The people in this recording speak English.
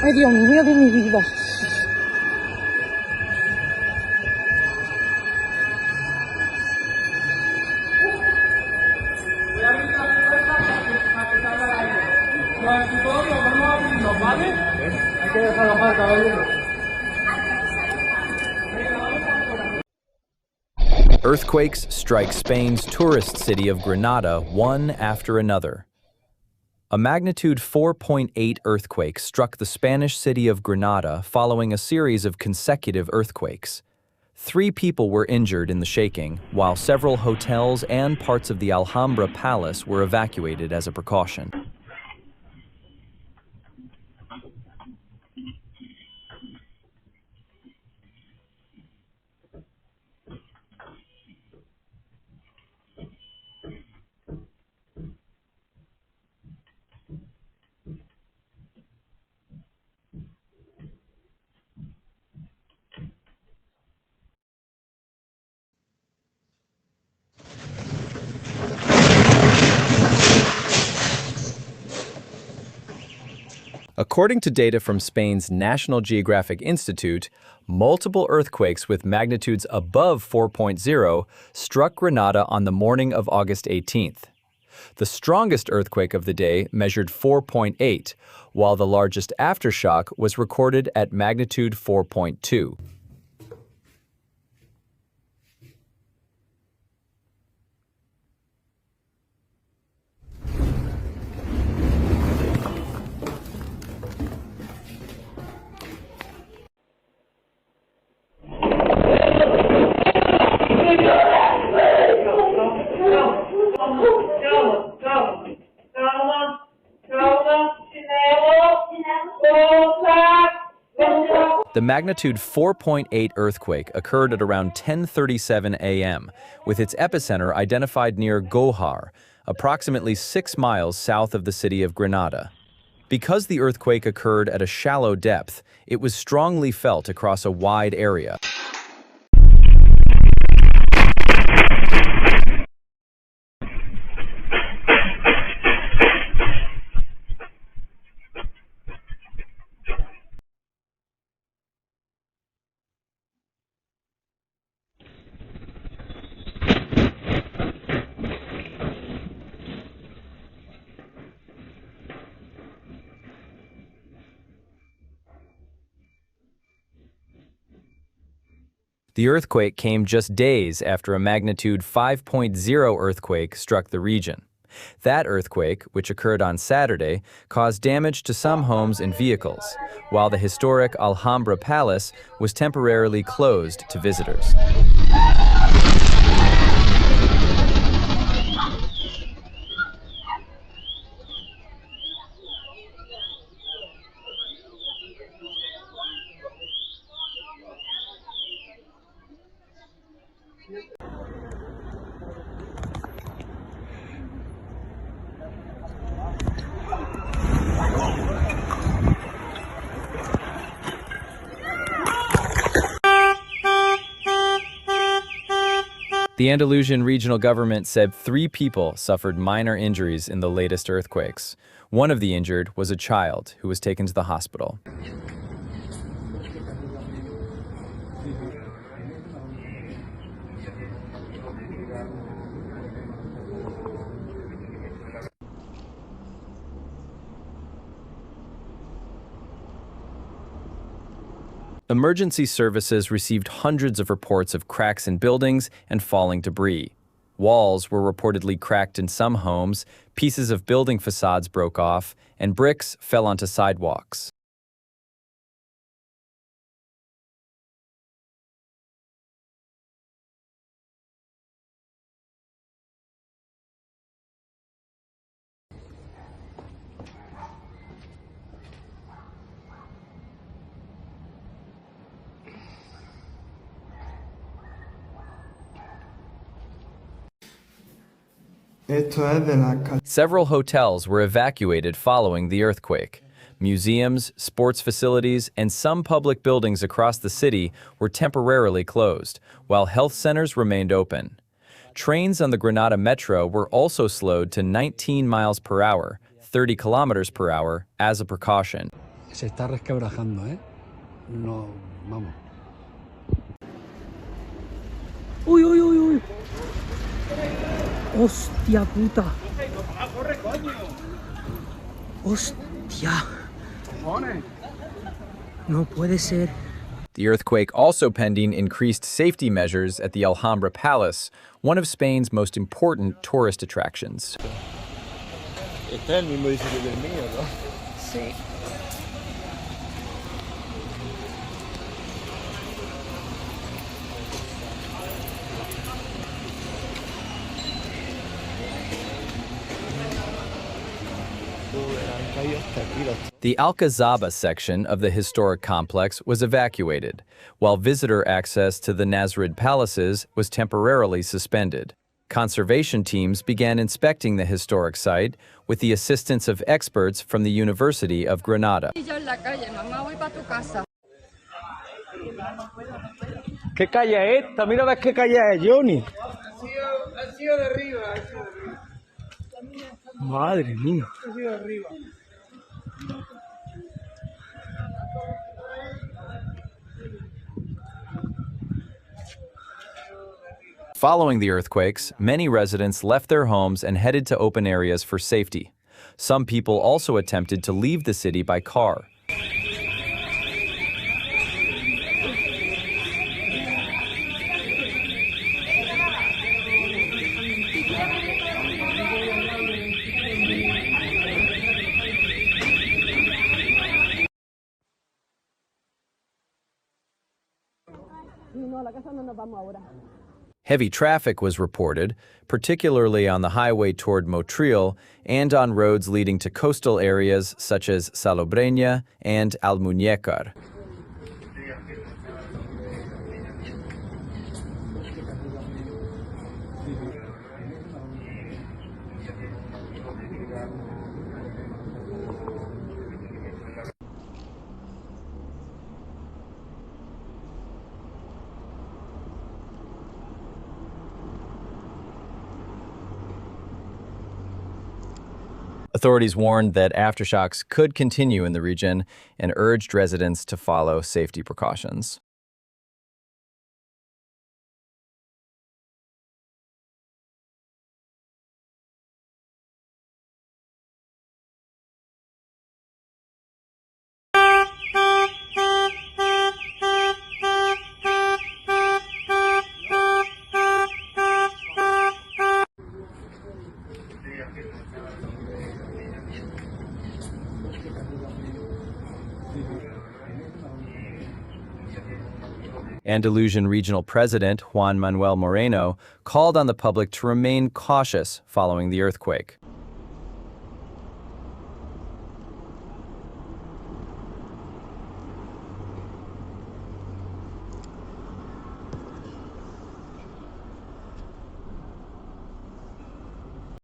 Ay, Dios mío de mi vida. Voy a abrir la puerta para que salga el aire. Los escritorios vamos a abrirlos, ¿vale? Hay que desalojar, caballero. Earthquakes strike Spain's tourist city of Granada one after another. A magnitude 4.8 earthquake struck the Spanish city of Granada following a series of consecutive earthquakes. 3 people were injured in the shaking, while several hotels and parts of the Alhambra Palace were evacuated as a precaution. According to data from Spain's National Geographic Institute, multiple earthquakes with magnitudes above 4.0 struck Granada on the morning of August 18th. The strongest earthquake of the day measured 4.8, while the largest aftershock was recorded at magnitude 4.2. The magnitude 4.8 earthquake occurred at around 10:37 a.m., with its epicenter identified near Gohar, approximately 6 miles south of the city of Granada. Because the earthquake occurred at a shallow depth, it was strongly felt across a wide area. The earthquake came just days after a magnitude 5.0 earthquake struck the region. That earthquake, which occurred on Saturday, caused damage to some homes and vehicles, while the historic Alhambra Palace was temporarily closed to visitors. The Andalusian regional government said 3 people suffered minor injuries in the latest earthquakes. One of the injured was a child who was taken to the hospital. Emergency services received hundreds of reports of cracks in buildings and falling debris. Walls were reportedly cracked in some homes, pieces of building facades broke off, and bricks fell onto sidewalks. Several hotels were evacuated following the earthquake. Museums, sports facilities, and some public buildings across the city were temporarily closed, while health centers remained open. Trains on the Granada Metro were also slowed to 19 miles per hour, 30 kilometers per hour, as a precaution. Se está resquebrajando, ¿eh? No, vamos. Uy, uy, uy, uy. Hostia puta. ¡Corre, coño! Hostia. ¡Cojones! No puede ser. The earthquake also pending increased safety measures at the Alhambra Palace, one of Spain's most important tourist attractions. Este es el mismo edificio que el mío, ¿no? Sí. Han caído hasta aquí los... The Alcazaba section of the historic complex was evacuated, while visitor access to the Nasrid palaces was temporarily suspended. Conservation teams began inspecting the historic site with the assistance of experts from the University of Granada. ¿Qué calle es esta? Mira a ver qué calle es, Johnny. Ha sido de arriba, Madre mía. Ha sido de arriba. Following the earthquakes, many residents left their homes and headed to open areas for safety. Some people also attempted to leave the city by car. Heavy traffic was reported, particularly on the highway toward Motril and on roads leading to coastal areas such as Salobreña and Almuñécar. Authorities warned that aftershocks could continue in the region and urged residents to follow safety precautions. Andalusian Regional President Juan Manuel Moreno called on the public to remain cautious following the earthquake.